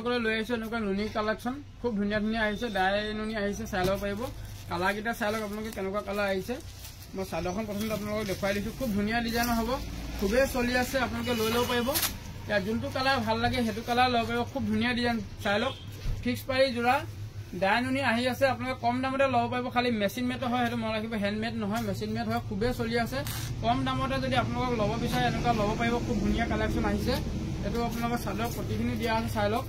আপোনালোকলৈ লৈ আহিছোঁ এনেকুৱা নুনি কালেকশ্যন খুব ধুনীয়া ধুনীয়া আহিছে ডাই নুনি আহিছে চাই ল'ব পাৰিব কালাৰকেইটা চাই লওক আপোনালোকে কেনেকুৱা কালাৰ আহিছে মই চাদৰখন প্ৰথমতে আপোনালোকক দেখুৱাই দিছোঁ খুব ধুনীয়া ডিজাইনৰ হ'ব খুবেই চলি আছে আপোনালোকে লৈ ল'ব পাৰিব ইয়াৰ যোনটো কালাৰ ভাল লাগে সেইটো কালাৰ ল'ব পাৰিব খুব ধুনীয়া ডিজাইন চাই লওক ফিক্স পাৰি যোৰা ডাই নুনি আহি আছে আপোনালোকে কম দামতে ল'ব পাৰিব খালি মেচিন মেড হয় সেইটো মনত ৰাখিব হেণ্ডমেড নহয় মেচিন মেড হয় খুবেই চলি আছে কম দামতে যদি আপোনালোকক ল'ব বিচাৰে এনেকুৱা ল'ব পাৰিব খুব ধুনীয়া কালেকশ্যন আহিছে এইটো আপোনালোকৰ চাদৰ প্ৰতিখিনি দিয়া আছে চাই লওক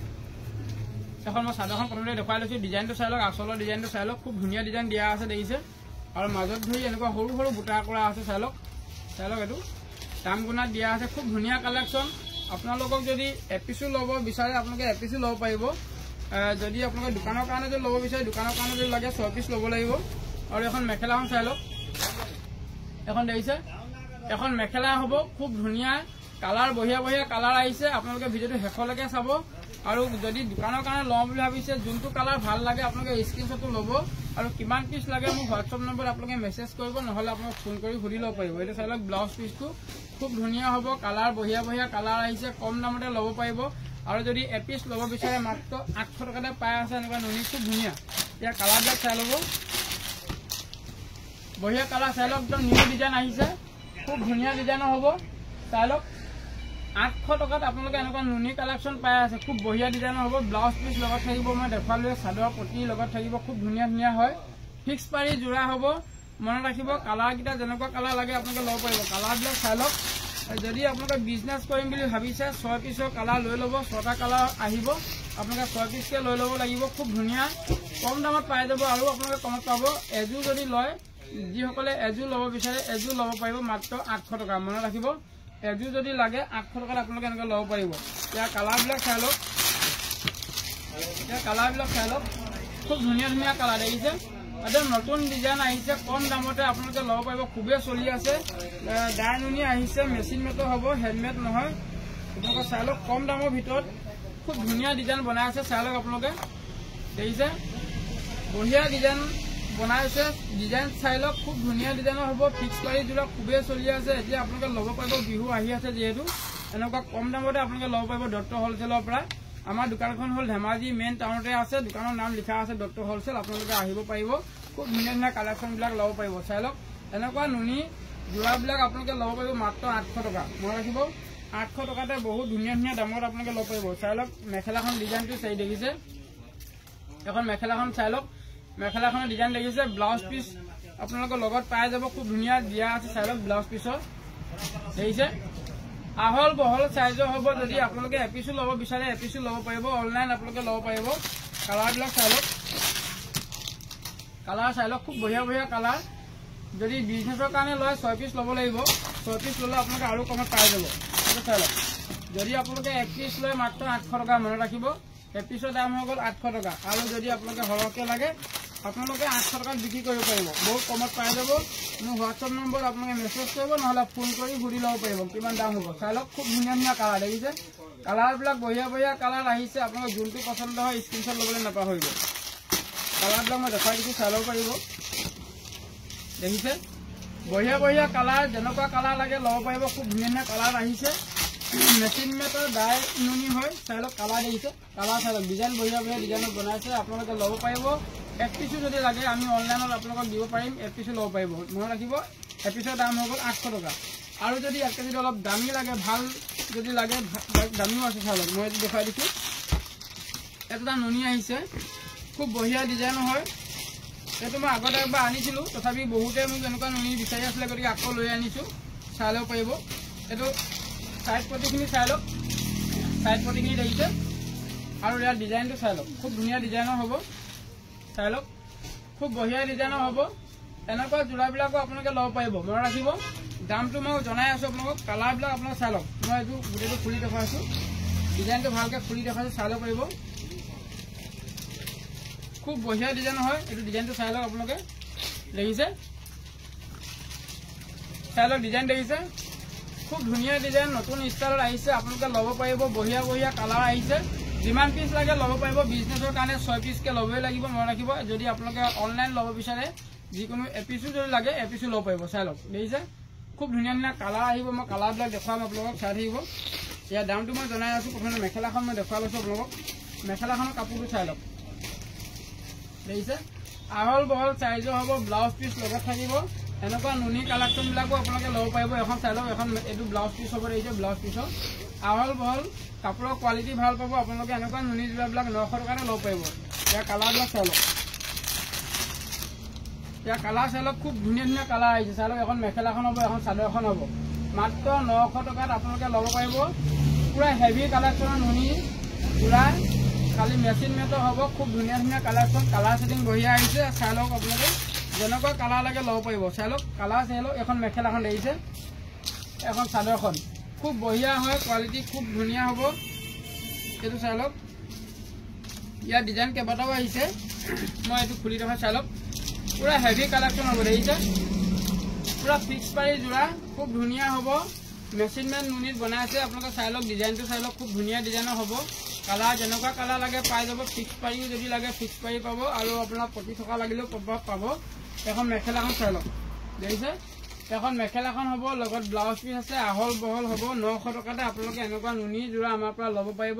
এখন মই চাদৰখন প্ৰথমতে দেখুৱাই লৈছোঁ ডিজাইনটো চাই লওক আচলৰ ডিজাইনটো চাই লওক খুব ধুনীয়া ডিজাইন দিয়া আছে দেখিছে আৰু মাজত ধৰি এনেকুৱা সৰু সৰু বুটা কৰা আছে চাই লওক এইটো দাম গুণাত দিয়া আছে খুব ধুনীয়া কালেকশ্যন আপোনালোকক যদি এপিছো ল'ব বিচাৰে আপোনালোকে এপিছো ল'ব পাৰিব যদি আপোনালোকে দোকানৰ কাৰণে যদি ল'ব বিচাৰে দোকানৰ কাৰণে যদি লাগে 6 পিচ ল'ব লাগিব আৰু এখন মেখেলাখন চাই লওক এখন দেখিছে এখন মেখেলা হ'ব খুব ধুনীয়া কালাৰ বঢ়িয়া বঢ়িয়া কালাৰ আহিছে আপোনালোকে ভিডিঅ'টো শেষলৈকে চাব আৰু যদি দোকানৰ কাৰণে লওঁ বুলি ভাবিছে যোনটো কালাৰ ভাল লাগে আপোনালোকে স্ক্ৰীনশ্বটটো ল'ব আৰু কিমান পিচ লাগে মোক হোৱাটছআপ নম্বৰত আপোনালোকে মেছেজ কৰিব নহ'লে আপোনালোকে ফোন কৰি সুধি ল'ব পাৰিব এইটো চাই লওক ব্লাউজ পিচটো খুব ধুনীয়া হ'ব কালাৰ বঢ়িয়া বঢ়িয়া কালাৰ আহিছে কম দামতে ল'ব পাৰিব আৰু যদি এপিচ ল'ব বিচাৰে মাত্ৰ 800 টকাতে পাই আছে এনেকুৱা নুনি খুব ধুনীয়া ইয়াৰ কালাৰবিলাক চাই ল'ব বঢ়িয়া কালাৰ চাই লওক একদম নিউ ডিজাইন আহিছে খুব ধুনীয়া ডিজাইনৰ হ'ব চাই লওক 800 টকাত আপোনালোকে এনেকুৱা নুনি কালেকশ্যন পাই আছে খুব বঢ়িয়া ডিজাইনৰ হ'ব ব্লাউজ পিচ লগত থাকিব মই দেখুৱালোৱে চাদৰ পটি লগত থাকিব খুব ধুনীয়া ধুনীয়া হয় ফিক্স পাৰি যোৰা হ'ব মনত ৰাখিব কালাৰকেইটা যেনেকুৱা কালাৰ লাগে আপোনালোকে ল'ব পাৰিব কালাৰবিলাক চাই লওক যদি আপোনালোকে বিজনেছ কৰিম বুলি ভাবিছে 6 পিচৰ কালাৰ লৈ ল'ব 6টা কালাৰ আহিব আপোনালোকে 6 পিচকৈ লৈ ল'ব লাগিব খুব ধুনীয়া কম দামত পাই যাব আৰু আপোনালোকে কমত পাব এযোৰ যদি লয় যিসকলে এযোৰ ল'ব বিচাৰে এযোৰ ল'ব পাৰিব মাত্ৰ 800 টকা মনত ৰাখিব এযোৰ যদি লাগে 800 টকাত আপোনালোকে এনেকৈ ল'ব পাৰিব ইয়াৰ কালাৰবিলাক চাই লওক খুব ধুনীয়া ধুনীয়া কালাৰ দেখিছে একদম নতুন ডিজাইন আহিছে কম দামতে আপোনালোকে ল'ব পাৰিব খুবেই চলি আছে ডাই নুনি আহিছে মেচিন মেডৰ হ'ব হেণ্ডমেড নহয় আপোনালোকে চাই লওক কম দামৰ ভিতৰত খুব ধুনীয়া ডিজাইন বনাই আছে চাই লওক আপোনালোকে দেখিছে বঢ়িয়া ডিজাইন বনাইছে ডিজাইন চাই লওক খুব ধুনীয়া ডিজাইনৰ হ'ব ফিক্স পাৰি যোৰা খুবেই চলি আছে এতিয়া আপোনালোকে ল'ব পাৰিব বিহু আহি আছে যিহেতু এনেকুৱা কম দামতে আপোনালোকে ল'ব পাৰিব দত্ত হ'লচেলৰ পৰা আমাৰ দোকানখন হ'ল ধেমাজি মেইন টাউনতে আছে দোকানৰ নাম লিখা আছে দত্ত হ'লচেল আপোনালোকে আহিব পাৰিব খুব ধুনীয়া ধুনীয়া কালেকশ্যনবিলাক ল'ব পাৰিব চাই লওক এনেকুৱা নুনি যোৰাবিলাক আপোনালোকে ল'ব পাৰিব মাত্ৰ 800 টকা মনত ৰাখিব 800 টকাতে বহুত ধুনীয়া ধুনীয়া দামত আপোনালোকে ল'ব পাৰিব চাই লওক মেখেলাখন ডিজাইনটো চাই দেখিছে এখন মেখেলাখন চাই লওক মেখেলাখনৰ ডিজাইন দেখিছে ব্লাউজ পিচ আপোনালোকৰ লগত পাই যাব খুব ধুনীয়া দিয়া আছে চাই লওক ব্লাউজ পিচৰ দেখিছে আহল বহল সাইজৰ হ'ব যদি আপোনালোকে এপিছো ল'ব বিচাৰে এপিছো ল'ব পাৰিব অনলাইন আপোনালোকে ল'ব পাৰিব কালাৰবিলাক চাই লওক খুব বঢ়িয়া বঢ়িয়া কালাৰ যদি বিজনেছৰ কাৰণে লয় 6 পিচ ল'ব লাগিব 6 পিচ ল'লে আপোনালোকে আৰু কমত পাই যাব এইটো চাই লওক যদি আপোনালোকে 1 পিচ লয় মাত্ৰ 800 টকা মনত ৰাখিব এপিছৰ দাম হৈ গ'ল 800 টকা আৰু যদি আপোনালোকে সৰহকৈ লাগে আপোনালোকে 800 টকাত বিক্ৰী কৰিব পাৰিব বহুত কমত পাই যাব মোৰ হোৱাটছআপ নম্বৰ আপোনালোকে মেছেজ কৰিব নহ'লে ফোন কৰি সুধি ল'ব পাৰিব কিমান দাম হ'ব চাই লওক খুব ধুনীয়া ধুনীয়া কালাৰ দেখিছে কালাৰবিলাক বঢ়িয়া বঢ়িয়া কালাৰ আহিছে আপোনালোকে যোনটো পচন্দ হয় স্ক্ৰীনশ্বট ল'বলৈ নাপাহৰিব কালাৰবিলাক মই দেখাই দিছোঁ চাই ল'ব পাৰিব দেখিছে বঢ়িয়া বঢ়িয়া কালাৰ যেনেকুৱা কালাৰ লাগে ল'ব পাৰিব খুব ধুনীয়া ধুনীয়া কালাৰ আহিছে মেচিন মেটৰ ডাই নুনি হয় চাই লওক কালাৰ দেখিছে কালাৰ চাই লওক ডিজাইন বঢ়িয়া বঢ়িয়া ডিজাইনত বনাইছে আপোনালোকে ল'ব পাৰিব এক পিচো যদি লাগে আমি অনলাইনত আপোনালোকক দিব পাৰিম এক পিচো ল'ব পাৰিব মনত ৰাখিব এপিছৰ দাম হৈ গ'ল 800 টকা আৰু যদি এক কেজি অলপ দামী লাগে ভাল যদি লাগে দামীও আছে চাই লওক মই এইটো দেখুৱাই দিছোঁ এটা নুনি আহিছে খুব বঢ়িয়া ডিজাইন হয় এইটো মই আগতে একবাৰ আনিছিলোঁ তথাপি বহুতে মোক এনেকুৱা নুনি বিচাৰি আছিলে গতিকে আকৌ লৈ আনিছোঁ চাই ল'ব পাৰিব এইটো সাইড পটিখিনি চাই লওক সাইড পটিখিনি দেখিছে আৰু ইয়াৰ ডিজাইনটো চাই লওক খুব ধুনীয়া ডিজাইনৰ হ'ব চাই লওক খুব বঢ়িয়া ডিজাইনৰ হ'ব এনেকুৱা যোৰাবিলাকো আপোনালোকে ল'ব পাৰিব মনত ৰাখিব দামটো মই জনাই আছোঁ আপোনালোকক কালাৰবিলাক আপোনালোকে চাই লওক মই এইটো গোটেইটো খুলি দেখুৱাইছোঁ ডিজাইনটো ভালকৈ খুলি দেখুৱাইছোঁ চাই ল'ব পাৰিব খুব বঢ়িয়া ডিজাইন হয় এইটো ডিজাইনটো চাই লওক আপোনালোকে দেখিছে চাই লওক ডিজাইন দেখিছে খুব ধুনীয়া ডিজাইন নতুন ষ্টাইলত আহিছে আপোনালোকে ল'ব পাৰিব বঢ়িয়া বঢ়িয়া কালাৰ আহিছে যিমান পিচ লাগে ল'ব পাৰিব বিজনেছৰ কাৰণে 6 পিচকৈ ল'বই লাগিব মনত ৰাখিব যদি আপোনালোকে অনলাইন ল'ব বিচাৰে যিকোনো এপিচো যদি লাগে এপিচো ল'ব পাৰিব চাই লওক দেখিছে খুব ধুনীয়া ধুনীয়া কালাৰ আহিব মই কালাৰবিলাক দেখুৱাম আপোনালোকক চাই থাকিব ইয়াৰ দামটো মই জনাই আছোঁ প্ৰথমতে মেখেলাখন মই দেখুৱাই লৈছোঁ আপোনালোকক মেখেলাখনৰ কাপোৰটো চাই লওক দেখিছে আহল বহল সাইজৰ হ'ব ব্লাউজ পিস লগত থাকিব এনেকুৱা নুনি কালেকচন বিলাকো আপোনালোকে ল'ব পাৰিব এখন চাই লওক এখন এটো ব্লাউজ পিস হ'ব দেখিছে ব্লাউজ পিসৰ আহল বহল কাপোৰৰ কোৱালিটি ভাল পাব আপোনালোকে এনেকুৱা নুনি জোৰাবিলাক 900 টকাতে ল'ব পাৰিব ইয়াৰ কালাৰবিলাক চাই লওক ইয়াৰ কালাৰ চাই লওক খুব ধুনীয়া ধুনীয়া কালাৰ আহিছে চাই লওক এখন মেখেলাখন হ'ব এখন চাদৰখন হ'ব মাত্ৰ 900 টকাত আপোনালোকে ল'ব পাৰিব পুৰা হেভি কালেকচনৰ নুনি পুৰা খালি মেচিন মেটৰ হ'ব খুব ধুনীয়া ধুনীয়া কালেকচন কালাৰ সেটিং বঢ়িয়া আহিছে চাই লওক আপোনালোকে যেনেকুৱা কালাৰ লাগে ল'ব পাৰিব চাই লওক কালাৰ চাই লওক এখন মেখেলাখন দেখিছে এখন চাদৰখন খুব বঢ়িয়া হয় কোৱালিটি খুব ধুনীয়া হ'ব এটো চাই লওক ইয়াৰ ডিজাইন কেইবাটাও আহিছে মই এটো খুলি দেখা চাই লওক পুৰা হেভি কালেকচন হ'ব দেখিছে পুৰা ফিক্স পাৰি জোৰা খুব ধুনীয়া হ'ব মেচিন মেন নুনিত বনাইছে আপোনালোকে চাই লওক ডিজাইনটো চাই লওক খুব ধুনীয়া ডিজাইনৰ হ'ব কালাৰ যেনেকুৱা কালাৰ লাগে পাই যাব ফিক্স পাৰিও যদি লাগে ফিক্স পাৰি পাব আৰু আপোনাৰ প্ৰতি থকা লাগিলেও পাব এখন মেখেলাখন চাই লওক দেখিছে এখন মেখেলাখন হ'ব লগত ব্লাউজ পিস আছে আহল বহল হ'ব 900 টকাতে আপোনালোকে এনেকুৱা নুনি জোৰা আমাৰ পৰা ল'ব পাৰিব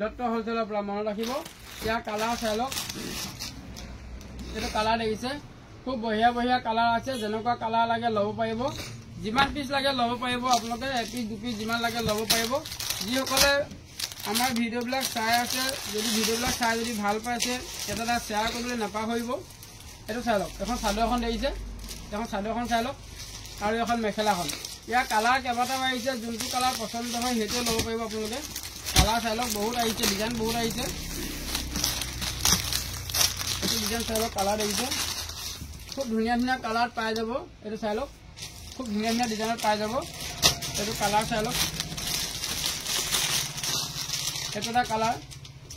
দত্ত হোলচেলৰ পৰা মনত ৰাখিব ইয়াৰ কালাৰ চাই লওক এটো কালাৰ দেখিছে খুব বঢ়িয়া বঢ়িয়া কালাৰ আছে যেনেকুৱা কালাৰ লাগে ল'ব পাৰিব যিমান পিস লাগে ল'ব পাৰিব আপোনালোকে এপিস দুপিস যিমান লাগে ল'ব পাৰিব যিসকলে আমাৰ ভিডিঅ'বিলাক চাই আছে যদি ভিডিঅ'বিলাক চাই যদি ভাল পাইছে এটা শ্বেয়াৰ কৰিবলৈ নাপাহৰিব এটো চাই লওক এখন চাদৰখন দেখিছে এখন চাদৰখন চাই লওক আৰু এখন মেখেলাখন ইয়াৰ কালাৰ কেইবাটাও আহিছে যোনটো কালাৰ পছন্দ হয় সেইটো ল'ব পাৰিব আপোনালোকে কালাৰ চাই লওক বহুত আহিছে ডিজাইন বহুত আহিছে এটো ডিজাইন চাই লওক কালাৰ দেখিছে খুব ধুনীয়া ধুনীয়া কালাৰ পাই যাব এটো চাই লওক খুব ধুনীয়া ধুনীয়া ডিজাইনত পাই যাব এটো কালাৰ চাই লওক এটো এটা কালাৰ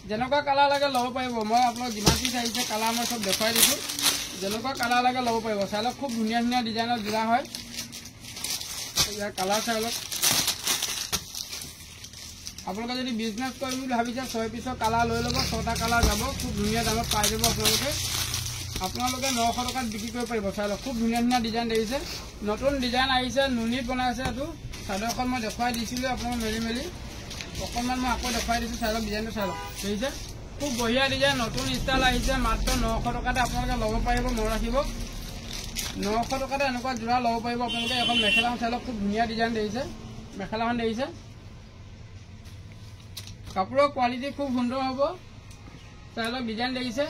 যেনেকুৱা কালাৰ লাগে ল'ব পাৰিব মই আপোনাক যিমান পিস আহিছে কালাৰ মই সব দেখাই দিছো যেনেকুৱা কালাৰ লাগে ল'ব পাৰিব চাই লওক খুব ধুনীয়া ধুনীয়া ডিজাইনত জোৰা হয় ইয়াৰ কালাৰ চাই লওক আপোনালোকে যদি বিজনেছ কৰিম বুলি ভাবিছে 6 পিসৰ কালাৰ লৈ ল'ব 6টা কালাৰ যাব খুব ধুনীয়া দামত পাই যাব আপোনালোকে 900 টকাত বিক্ৰী কৰিব পাৰিব চাই লওক খুব ধুনীয়া ধুনীয়া ডিজাইন দেখিছে নতুন ডিজাইন আহিছে নুনিত বনাইছে এটো চাদৰখন মই দেখাই দিছিলোঁ আপোনালোকে মেলি অকণমান মই আকৌ দেখাই দিছোঁ চাই লওক ডিজাইনটো চাই লওক দেখিছে খুব বঢ়িয়া ডিজাইন নতুন ষ্টাইল আহিছে মাত্ৰ 900 টকাতে আপোনালোকে ল'ব পাৰিব মনত ৰাখিব 900 টকাতে এনেকুৱা জোৰা ল'ব পাৰিব আপোনালোকে এখন মেখেলাখন চাই লওক খুব ধুনীয়া ডিজাইন দেখিছে মেখেলাখন দেখিছে কাপোৰৰ কোৱালিটি খুব সুন্দৰ হ'ব চাই লওক ডিজাইন দেখিছে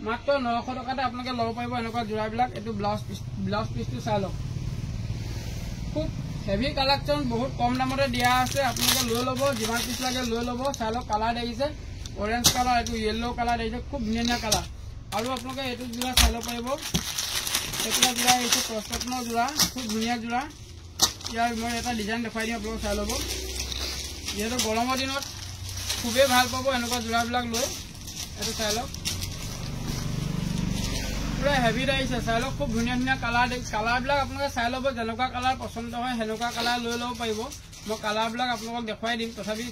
মাত্ৰ 900 টকাতে আপোনালোকে ল'ব পাৰিব এনেকুৱা জোৰাবিলাক এটো ব্লাউজ পিসটো চাই লওক খুব হেভি কালেকচন বহুত কম দামতে দিয়া আছে আপোনালোকে লৈ ল'ব যিমান পিস লাগে লৈ ল'ব চাই লওক কালাৰ দেখিছে অৰেঞ্জ কালাৰ এটো ইয়েলো কালাৰ দেখিছে খুব ধুনীয়া কালাৰ আৰু আপোনালোকে এটো জোৰা চাই ল'ব পাৰিব এটা জোৰা আহিছে কষ্টনৰ জোৰা খুব ধুনীয়া জোৰা ইয়াৰ মই এটা ডিজাইন দেখাই দিম আপোনালোকে চাই ল'ব যেহেতু গৰমৰ দিনত খুবেই ভাল পাব এনেকুৱা জোৰাবিলাক লৈ এটো চাই লওক পুৰা হেভি আহিছে চাই লওক খুব ধুনীয়া ধুনীয়া কালাৰবিলাক আপোনালোকে চাই ল'ব যেনেকুৱা কালাৰ পছন্দ হয় সেনেকুৱা কালাৰ লৈ ল'ব পাৰিব মই কালাৰবিলাক আপোনালোকক দেখুৱাই দিম তথাপি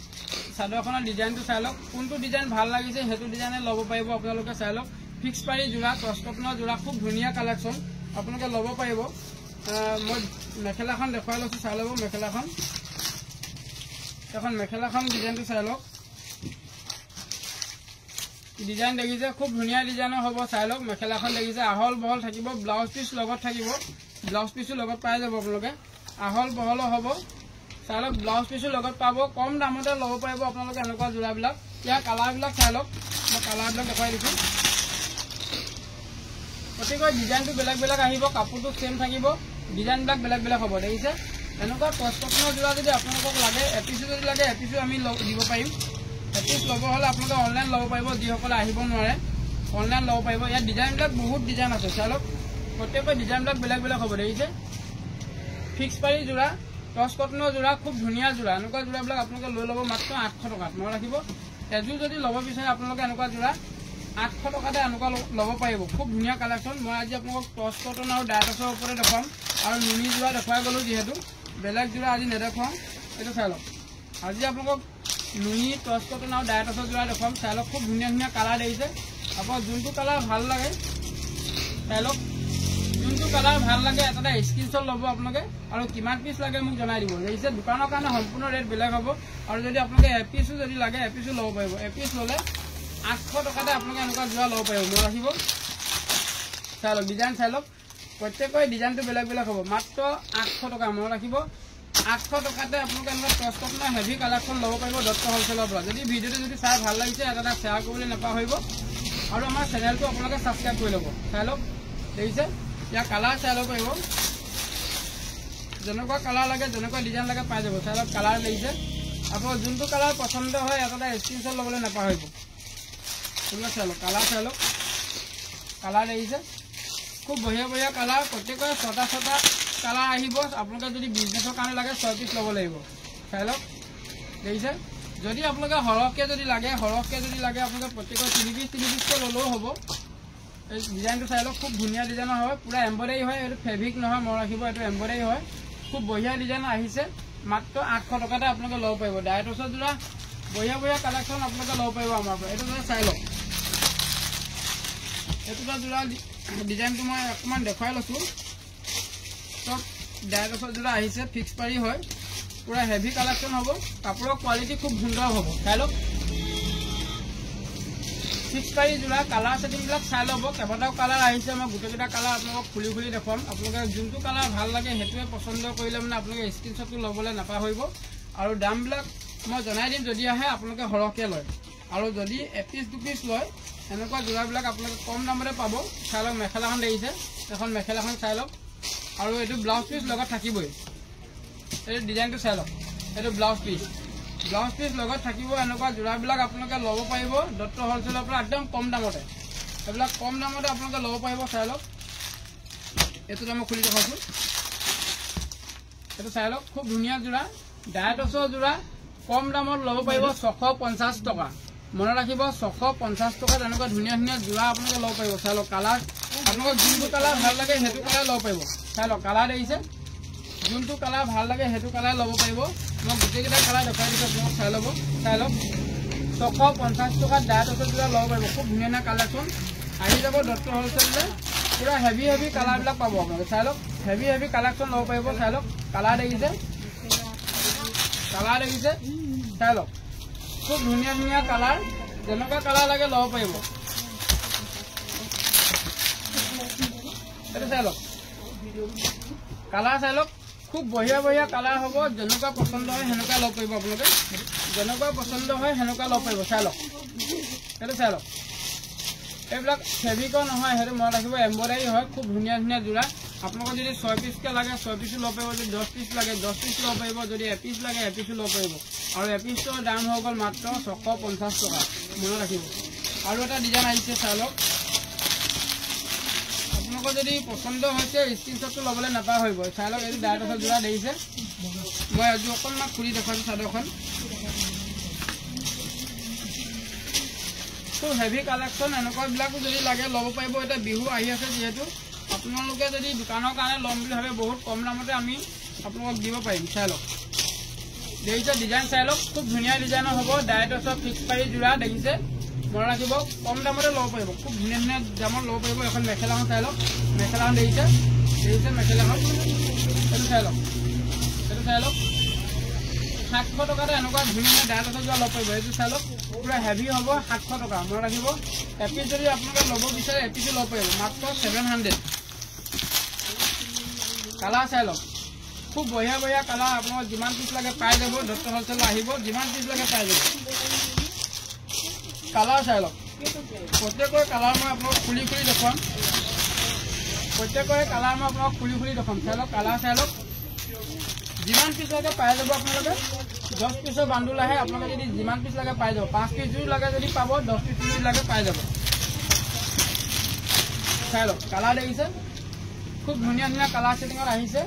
চাদৰখনৰ ডিজাইনটো চাই লওক কোনটো ডিজাইন ভাল লাগিছে সেইটো ডিজাইনে ল'ব পাৰিব আপোনালোকে চাই লওক ফিক্স পাৰি জোৰা কষ্টনৰ জোৰা খুব ধুনীয়া কালেকচন আপোনালোকে ল'ব পাৰিব মই মেখেলাখন দেখুৱাই লৈছোঁ চাই ল'ব মেখেলাখন এখন মেখেলাখন ডিজাইনটো চাই লওক ডিজাইন দেখিছে খুব ধুনীয়া ডিজাইনৰ হ'ব চাই লওক মেখেলাখন দেখিছে আহল বহল থাকিব ব্লাউজ পিস লগত থাকিব ব্লাউজ পিসো লগত পাই যাব আপোনালোকে আহল বহল হ'ব চাই লওক ব্লাউজ পিসো লগত পাব কম দামতে ল'ব পাৰিব আপোনালোকে এনেকুৱা জোৰাবিলাক ইয়াৰ কালাৰবিলাক চাই লওক মই কালাৰবিলাক দেখুৱাই দিছোঁ গতিকে ডিজাইনটো বেলেগ বেলেগ আহিব কাপোৰটো সেম থাকিব ডিজাইনবিলাক বেলেগ বেলেগ হ'ব দেখিছে এনেকুৱা কষ্টনৰ জোৰা যদি আপোনালোকক লাগে এপিসো যদি লাগে এপিসো আমি দিব পাৰিম এপিস ল'ব হ'লে আপোনালোকে অনলাইন ল'ব পাৰিব যিসকলে আহিব নোৱাৰে অনলাইন ল'ব পাৰিব ইয়াত ডিজাইনবিলাক বহুত ডিজাইন আছে চাই লওক প্ৰত্যেকটা ডিজাইনবিলাক বেলেগ বেলেগ হ'ব দেখিছে ফিক্স পাৰি জোৰা টচ কটনৰ জোৰা খুব ধুনীয়া জোৰা এনেকুৱা জোৰাবিলাক আপোনালোকে লৈ ল'ব মাত্ৰ 800 টকাত মনত ৰাখিব এযোৰ যদি ল'ব বিচাৰে আপোনালোকে এনেকুৱা জোৰা 800 টকাতে এনেকুৱা ল'ব পাৰিব খুব ধুনীয়া কালেকচন মই আজি আপোনালোকক টচ কটন আৰু ডাইটছৰ ওপৰতে দেখুৱাম আৰু নুনি জোৰা দেখুৱাই গ'লোঁ যিহেতু বেলেগ জোৰা আজি নেদেখুৱাম এইটো চাই লওক আজি আপোনালোকক নুনি টচ কটন আৰু ডাইটছৰ জোৰা দেখুৱাম চাই লওক খুব ধুনীয়া ধুনীয়া কালাৰ দেখিছে আপোনাক যোনটো কালাৰ ভাল লাগে চাই লওক যোনটো কালাৰ ভাল লাগে এটা স্ক্ৰীনশ্বট ল'ব আপোনালোকে আৰু কিমান পিস লাগে মোক জনাই দিব দেখিছে দোকানৰ কাৰণে সম্পূৰ্ণ ৰেট বেলেগ হ'ব আৰু যদি আপোনালোকে এপিসো যদি লাগে এপিসো ল'ব পাৰিব এপিস ল'লে 800 টকাতে আপোনালোকে এনেকুৱা যোৰা ল'ব পাৰিব মনত ৰাখিব চাই লওক ডিজাইন চাই লওক প্ৰত্যেকৰে ডিজাইনটো বেলেগ বেলেগ হ'ব মাত্ৰ 800 টকা মনত ৰাখিব 800 টকাতে আপোনালোকে এনেকুৱা টপ না হেভি কালেকশ্যন ল'ব পাৰিব দত্ত হ'লচেলৰ পৰা যদি ভিডিঅ'টো যদি চাই ভাল লাগিছে এটা শ্বেয়াৰ কৰিবলৈ নাপাহৰিব আৰু আমাৰ চেনেলটো আপোনালোকে ছাবস্ক্ৰাইব কৰি ল'ব চাই লওক দেখিছে ইয়াৰ কালাৰ চাই ল'ব পাৰিব যেনেকুৱা কালাৰ লাগে যেনেকুৱা ডিজাইন লাগে পাই যাব চাই লওক কালাৰ লাগিছে আপোনাৰ যোনটো কালাৰ পচন্দ হয় এটা স্ক্ৰীনশ্বট ল'বলৈ নাপাহৰিব এইবিলাক চাই লওক কালাৰ চাই লওক কালাৰ লাগিছে খুব বঢ়িয়া বঢ়িয়া কালাৰ প্ৰত্যেকৰে ছটা কালাৰ আহিব আপোনালোকে যদি বিজনেছৰ কাৰণে লাগে 6 পিচ ল'ব লাগিব চাই লওক দেখিছে যদি আপোনালোকে সৰহকৈ যদি লাগে আপোনালোকে প্ৰত্যেকৰ 3 পিচকৈ ল'লেও হ'ব এই ডিজাইনটো চাই লওক খুব ধুনীয়া ডিজাইনৰ হয় পুৰা এম্ব্ৰইডাৰী হয় এইটো ফেব্ৰিক নহয় মনত ৰাখিব এইটো এম্ব্ৰইডাৰী হয় খুব বঢ়িয়া ডিজাইন আহিছে মাত্ৰ 800 টকাতে আপোনালোকে ল'ব পাৰিব ডাইৰেক্টৰ যোৰা বঢ়িয়া বঢ়িয়া কালেকশ্যন আপোনালোকে ল'ব পাৰিব আমাৰ পৰা এইটো চাই লওক এইটো যোৰা ডিজাইনটো মই অকণমান দেখুৱাই লৈছোঁ চব ডাইৰেক্টৰ যোৰা আহিছে ফিক্স পাৰি হয় পুৰা হেভি কালেকশ্যন হ'ব কাপোৰৰ কোৱালিটি খুব সুন্দৰ হ'ব চাই লওক ফিক্স পাৰি যোৰা কালাৰ ছেটিংবিলাক চাই ল'ব কেইবাটাও কালাৰ আহিছে মই গোটেইকেইটা কালাৰ আপোনালোকক খুলি দেখুৱাম আপোনালোকে যোনটো কালাৰ ভাল লাগে সেইটোৱে পচন্দ কৰিলে মানে আপোনালোকে স্ক্ৰীনশ্বটটো ল'বলৈ নাপাহৰিব আৰু দামবিলাক মই জনাই দিম যদি আহে আপোনালোকে সৰহকৈ লয় আৰু যদি এপিচ দুপিচ লয় এনেকুৱা যোৰাবিলাক আপোনালোকে কম দামতে পাব চাই লওক মেখেলাখন দেখিছে এখন মেখেলাখন চাই লওক আৰু এইটো ব্লাউজ পিচ লগত থাকিবই এইটো ডিজাইনটো চাই লওক এইটো ব্লাউজ পিচ লগত থাকিব এনেকুৱা যোৰাবিলাক আপোনালোকে ল'ব পাৰিব দত্ত হ'লচেলৰ পৰা একদম কম দামতে এইবিলাক কম দামতে আপোনালোকে ল'ব পাৰিব চাই লওক এইটো মই খুলি দেখাইছোঁ এইটো চাই লওক খুব ধুনীয়া যোৰা ডাইৰেক্টৰ যোৰা কম দামত ল'ব পাৰিব 650 টকা মনত ৰাখিব 650 টকাত এনেকুৱা ধুনীয়া যোৰা আপোনালোকে ল'ব পাৰিব চাই লওক কালাৰ আপোনালোকক যোনটো কালাৰ ভাল লাগে সেইটো কালাৰ ল'ব পাৰিব চাই লওক কালাৰ দেখিছে যোনটো কালাৰ ভাল লাগে সেইটো কালাৰ ল'ব পাৰিব মই গোটেইকেইটা কালাৰ দেখুৱাই দিছোঁ আপোনালোক চাই লওক 650 টকাত ডাইৰেক্টৰ যোৰা ল'ব পাৰিব খুব ধুনীয়া কালেকশ্যন আহি যাব দত্ত হ'লচেললৈ পুৰা হেভি কালাৰবিলাক পাব আপোনালোকে চাই লওক হেভি কালেকশ্যন ল'ব পাৰিব চাই লওক কালাৰ দেখিছে চাই লওক খুব ধুনীয়া কালাৰ যেনেকুৱা কালাৰ লাগে ল'ব পাৰিব এইটো চাই লওক কালাৰ চাই লওক খুব বঢ়িয়া কালাৰ হ'ব যেনেকুৱা পচন্দ হয় সেনেকুৱা ল'ব পাৰিব আপোনালোকে যেনেকুৱা পচন্দ হয় সেনেকুৱা ল'ব পাৰিব চাই লওক এইটো চাই লওক এইবিলাক ফেব্ৰিকৰ নহয় সেইটো মনত ৰাখিব এম্ব্ৰইডাৰী হয় খুব ধুনীয়া যোৰা আপোনালোকৰ যদি 6 পিচকৈ লাগে 6 পিচো ল'ব পাৰিব যদি 10 পিচ লাগে 10 পিচ ল'ব পাৰিব যদি এপিচ লাগে এপিচো ল'ব পাৰিব আৰু এপিচৰ দাম হৈ গ'ল মাত্ৰ 650 টকা মনত ৰাখিব আৰু এটা ডিজাইন আহিছে চাই লওক আপোনালোকৰ যদি পচন্দ হৈছে স্ক্ৰীনশ্বটটো ল'বলৈ নাপাহৰিব চাই লওক এইটো ডাইৰেক্টৰ যোৰা দেখিছে মই আজি অকণমান খুলি দেখুৱাইছোঁ চাদৰখন খুব হেভি কালেকশ্যন এনেকুৱাবিলাকো যদি লাগে ল'ব পাৰিব এতিয়া বিহু আহি আছে যিহেতু আপোনালোকে যদি দোকানৰ কাৰণে ল'ম বুলি ভাবে বহুত কম দামতে আমি আপোনালোকক দিব পাৰিম চাই লওক দেখিছে ডিজাইন চাই লওক খুব ধুনীয়া ডিজাইনৰ হ'ব ডাইৰেক্টৰ ফিক্স পাৰি যোৰা দেখিছে মনত ৰাখিব কম দামতে ল'ব পাৰিব খুব ধুনীয়া দামত ল'ব পাৰিব এখন মেখেলাখন চাই লওক মেখেলাখন দেখিছে মেখেলাখন এইটো চাই লওক 700 টকাতে এনেকুৱা ধুনীয়া ডাইৰেক্টৰ যোৰা ল'ব পাৰিব এইটো চাই লওক পুৰা হেভি হ'ব 700 টকা মনত ৰাখিব এপিচ যদি আপোনালোকে ল'ব বিচাৰে এপিচো ল'ব পাৰিব মাত্ৰ 700 কালাৰ চাই লওক খুব বঢ়িয়া কালাৰ আপোনালোকৰ যিমান পিচ লাগে পাই যাব দত্ত হ'লচেলত আহিব যিমান পিচ লাগে পাই যাব কালাৰ চাই লওক প্ৰত্যেকৰে কালাৰ মই আপোনালোকক খুলি দেখুৱাম চাই লওক কালাৰ চাই লওক যিমান পিচ লাগে পাই যাব আপোনালোকে 10 পিচৰ বান্দুল আহে আপোনালোকে যদি যিমান পিচ লাগে পাই যাব 5 পিচ যদি লাগে যদি পাব 10 পিচ যদি লাগে পাই যাব চাই লওক কালাৰ দেখিছে খুব ধুনীয়া কালাৰ ছেটিঙত আহিছে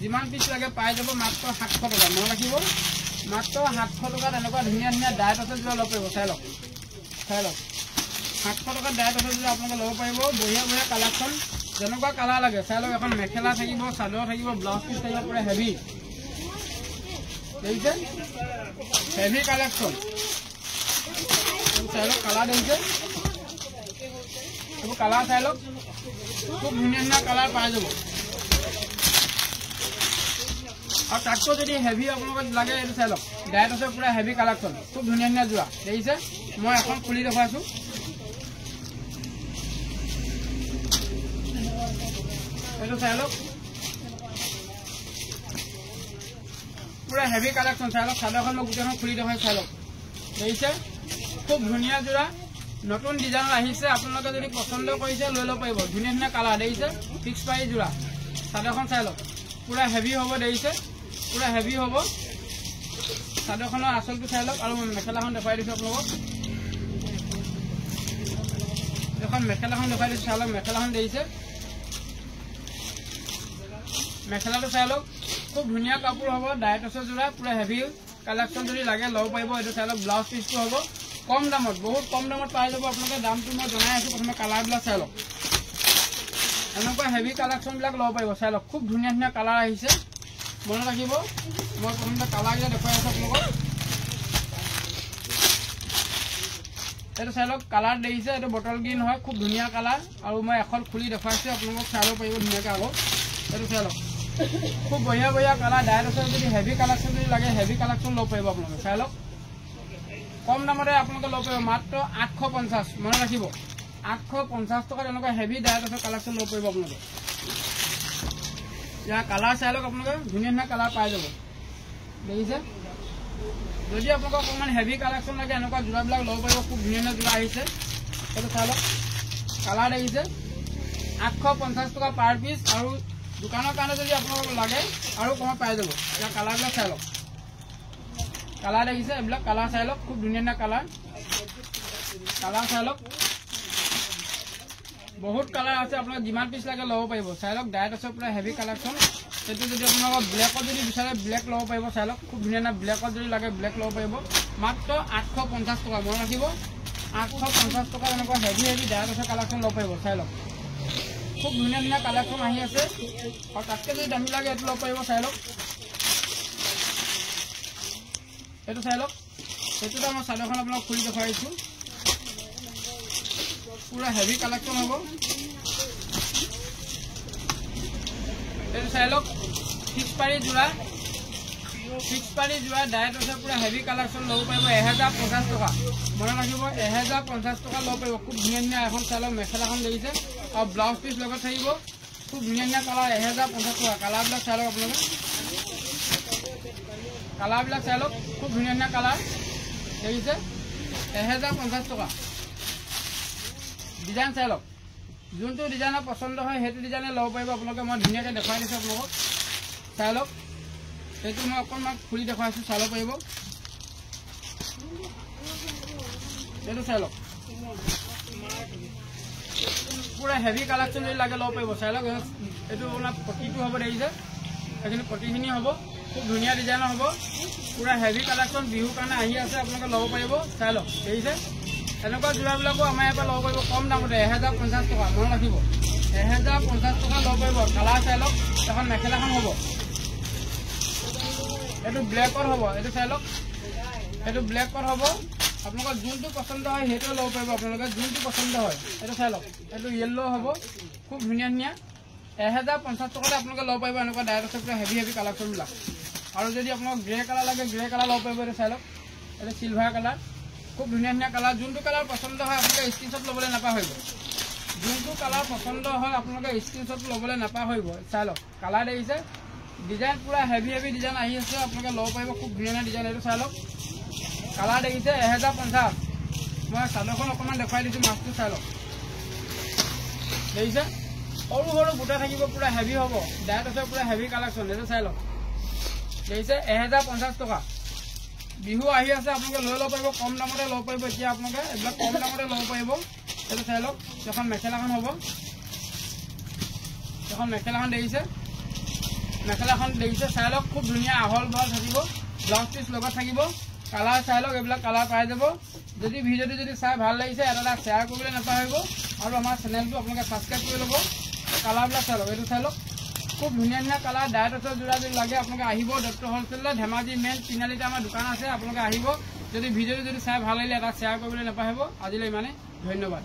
যিমান পিচ লাগে পাই যাব মাত্ৰ 700 টকা মনত ৰাখিব মাত্ৰ 700 টকাত এনেকুৱা ধুনীয়া ডাইৰেক্টৰ যোৰা ল'ব পাৰিব চাই লওক 700 টকাত ডাইৰেক্টৰ যোৰা আপোনালোকে ল'ব পাৰিব বঢ়িয়া কালেকশ্যন যেনেকুৱা কালাৰ লাগে চাই লওক এখন মেখেলা থাকিব চাদৰ থাকিব ব্লাউজ পিচ থাকিব পুৰা হেভি দেখিছে হেভি কালেকশ্যন চাই লওক কালাৰ দেখিছে এইবোৰ কালাৰ চাই লওক খুব ধুনীয়া কালাৰ পাই যাব আৰু তাতকৈ যদি হেভি আপোনালোকক লাগে এইটো চাই লওক ডাইৰেক্টৰ পুৰা হেভি কালেকশ্যন খুব ধুনীয়া যোৰা দেখিছে মই এখন খুলি দেখাইছোঁ। এইটো চাই লওক, পুৰা হেভি কালেকশ্যন। চাই লওক, চাদৰখন মই গোটেইখন খুলি দেখাইছোঁ। চাই লওক, দেখিছে খুব ধুনীয়া যোৰা, নতুন ডিজাইনৰ আহিছে। আপোনালোকে যদি পচন্দ কৰিছে লৈ ল'ব পাৰিব। ধুনীয়া ধুনীয়া কালাৰ দেখিছে, ফিক্স প্ৰাইচ যোৰা। চাদৰখন চাই লওক, পুৰা হেভি হ'ব। দেখিছে পুৰা হেভি হ'ব। চাদৰখনৰ আচলটো চাই লওক, আৰু মই মেখেলাখন দেখুৱাই দিছোঁ আপোনালোকক। এখন মেখেলাখন দেখুৱাই দিছোঁ। চাই লওক, মেখেলাখন দেখিছে, মেখেলাটো চাই লওক, খুব ধুনীয়া কাপোৰ হ'ব। ডাইটছৰ যোৰা, পুৰা হেভি কালেকশ্যন। যদি লাগে ল'ব পাৰিব। এইটো চাই লওক, ব্লাউজ পিচটো হ'ব কম দামত, বহুত কম দামত পাই যাব আপোনালোকে। দামটো মই জনাই আছোঁ। প্ৰথমে কালাৰবিলাক চাই লওক, এনেকুৱা হেভি কালেকশ্যনবিলাক ল'ব পাৰিব। চাই লওক, খুব ধুনীয়া ধুনীয়া কালাৰ আহিছে। মনত ৰাখিব, মই প্ৰথমতে কালাৰকেইটা দেখুৱাই আছোঁ আপোনালোকক। এইটো চাই লওক, কালাৰ দেখিছে, এইটো বটল গ্ৰীণ হয়, খুব ধুনীয়া কালাৰ। আৰু মই এখন খুলি দেখুৱাইছোঁ, আপোনালোকক চাই ল'ব পাৰিব ধুনীয়াকৈ। আগত এইটো চাই লওক, খুব বঢ়িয়া বঢ়িয়া কালাৰ। ডাইৰেক্ট যদি হেভি কালেকশ্যন যদি লাগে, হেভি কালেকশ্যন ল'ব পাৰিব আপোনালোকে। চাই লওক, কম দামতে আপোনালোকে ল'ব পাৰিব, মাত্ৰ 850। মনত ৰাখিব, 850 টকাত এনেকুৱা হেভি ডাইৰেক্টৰ কালেকশ্যন ল'ব পাৰিব আপোনালোকে। ইয়াৰ কালাৰ চাই লওক, আপোনালোকে ধুনীয়া ধুনীয়া কালাৰ পাই যাব। দেখিছে, যদি আপোনালোকক অকণমান হেভি কালেকশ্যন লাগে, এনেকুৱা যোৰাবিলাক ল'ব পাৰিব। খুব ধুনীয়া ধুনীয়া যোৰা আহিছে। সেইটো চাই লওক, কালাৰ দেখিছে, 850 টকা পাৰ পিচ। আৰু দোকানৰ কাৰণে যদি আপোনালোকক লাগে আৰু কমত পাই যাব। ইয়াৰ কালাৰবিলাক চাই লওক, কালাৰ দেখিছে, এইবিলাক কালাৰ চাই লওক, খুব ধুনীয়া ধুনীয়া কালাৰ। কালাৰ চাই লওক, বহুত কালাৰ আছে, আপোনালোকে যিমান পিচ লাগে ল'ব পাৰিব। চাই লওক, ডাইৰেক্টৰ পুৰা হেভি কালেকশ্যন। সেইটো যদি আপোনালোকৰ ব্লেকত যদি বিচাৰে, ব্লেক ল'ব পাৰিব। চাই লওক, খুব ধুনীয়া ধুনীয়া ব্লেকত যদি লাগে, ব্লেক ল'ব পাৰিব। মাত্ৰ 850 টকা। মনত ৰাখিব, 850 টকা এনেকুৱা হেভি হেভি ডাইৰেক্টৰ কালেকশ্যন ল'ব পাৰিব। চাই লওক, খুব ধুনীয়া ধুনীয়া কালেকশ্যন আহি আছে। আৰু তাতকৈ যদি দামী লাগে, এইটো ল'ব পাৰিব। চাই লওক, এইটো চাই লওক, এইটোতে মই চাদৰখন আপোনাক খুলি দেখুৱাইছোঁ। পুৰা হেভি কালেকশ্যন হ'ব। এইটো চাই লওক, ফিক্স পাৰি যোৰা, ফিক্স পাৰি যোৰা ডাইৰেক্ট পুৰা হেভি কালেকশ্যন ল'ব পাৰিব। 1050 টকা। মনত ৰাখিব, 1050 টকা ল'ব পাৰিব। খুব ধুনীয়া ধুনীয়া এখন চাই লওক, মেখেলাখন দেখিছে, আৰু ব্লাউজ পিচ লগত থাকিব। খুব ধুনীয়া ধুনীয়া কালাৰ, 1050 টকা। কালাৰবিলাক চাই লওক আপোনালোকে, কালাৰবিলাক চাই লওক, খুব ধুনীয়া ধুনীয়া কালাৰ দেখিছে, 1050 টকা। ডিজাইন চাই লওক, যোনটো ডিজাইনৰ পচন্দ হয় সেইটো ডিজাইনে ল'ব পাৰিব আপোনালোকে। মই ধুনীয়াকৈ দেখুৱাই দিছোঁ আপোনালোকক। চাই লওক, সেইটো মই অকণমান খুলি দেখুৱাইছোঁ, চাই ল'ব পাৰিব। এইটো চাই লওক, পুৰা হেভি কালেকশ্যন যদি লাগে ল'ব পাৰিব। চাই লওক, এইটো আপোনাৰ পটিটো হ'ব, দেখিছে, সেইখিনি পটিখিনি হ'ব, খুব ধুনীয়া ডিজাইনৰ হ'ব, পুৰা হেভি কালেকশ্যন। বিহুৰ কাৰণে আহি আছে, আপোনালোকে ল'ব পাৰিব। চাই লওক, দেখিছে, এনেকুৱা যোৰাবিলাকো আমাৰ ইয়াৰ পৰা ল'ব পাৰিব কম দামতে, 1050 টকা। মনত ৰাখিব, 1050 টকা ল'ব পাৰিব। কালাৰ চাই লওক, এখন মেখেলাখন হ'ব, এইটো ব্লেকত হ'ব। এইটো চাই লওক, এইটো ব্লেকত হ'ব। আপোনালোকৰ যোনটো পচন্দ হয় সেইটোৱে ল'ব পাৰিব আপোনালোকে, যোনটো পচন্দ হয়। এইটো চাই লওক, এইটো য়েল্ল' হ'ব, খুব ধুনীয়া ধুনীয়া। 1050 টকাতে আপোনালোকে ল'ব পাৰিব এনেকুৱা ডাইৰেক্ট হেভি হেভি কালেকশ্যনবিলাক। আৰু যদি আপোনাক গ্ৰে কালাৰ লাগে, গ্ৰে কালাৰ ল'ব পাৰিব। এইটো চাই লওক, এইটো চিলভাৰ কালাৰ, খুব ধুনীয়া ধুনীয়া কালাৰ। যোনটো কালাৰ পচন্দ হয় আপোনালোকে স্ক্ৰীনশ্বট ল'বলৈ নাপাহৰিব। যোনটো কালাৰ পচন্দ হয় আপোনালোকে স্ক্ৰীনশ্বট ল'বলৈ নাপাহৰিব। চাই লওক, কালাৰ দেখিছে, ডিজাইন পুৰা হেভি হেভি ডিজাইন আহি আছে, আপোনালোকে ল'ব পাৰিব। খুব ধুনীয়া ধুনীয়া ডিজাইন। এইটো চাই লওক, কালাৰ দেখিছে, 1050। মই চাদৰখন অকণমান দেখুৱাই দিছোঁ, মাছটো চাই লওক, দেখিছে, সৰু সৰু বুটা থাকিব, পুৰা হেভি হ'ব, ডাইৰেক্ট পুৰা হেভি কালেকশ্যন। এইটো চাই লওক, দেখিছে, 1050 টকা। বিহু আহি আছে, আপোনালোকে লৈ ল'ব পাৰিব, কম দামতে ল'ব পাৰিব। এতিয়া আপোনালোকে এইবিলাক কম দামতে ল'ব পাৰিব। এইটো চাই লওক, এখন মেখেলাখন হ'ব, এখন মেখেলাখন দেখিছে, মেখেলাখন দেখিছে, চাই লওক, খুব ধুনীয়া আহল বহল থাকিব, ব্লাউজ পিচ লগত থাকিব। কালাৰ চাই লওক, এইবিলাক কালাৰ পাই যাব। যদি ভিডিঅ'টো যদি চাই ভাল লাগিছে, এটা শ্বেয়াৰ কৰিবলৈ নাপাহৰিব, আৰু আমাৰ চেনেলটো আপোনালোকে ছাবস্ক্ৰাইব কৰি ল'ব। কালাৰবিলাক চাই লওক, এইটো চাই লওক, খুব ধুনীয়া ধুনীয়া কালাৰ। ডাইৰেক্টৰ যোৰা যদি লাগে আপোনালোকে আহিব, ডক্টৰ হ'লচেলৰ ধেমাজি মেইন তিনিআলিতে আমাৰ দোকান আছে, আপোনালোকে আহিব। যদি ভিডিঅ'টো যদি চাই ভাল লাগিলে এটা শ্বেয়াৰ কৰিবলৈ নাপাহৰিব। আজিলৈ ইমানেই, ধন্যবাদ।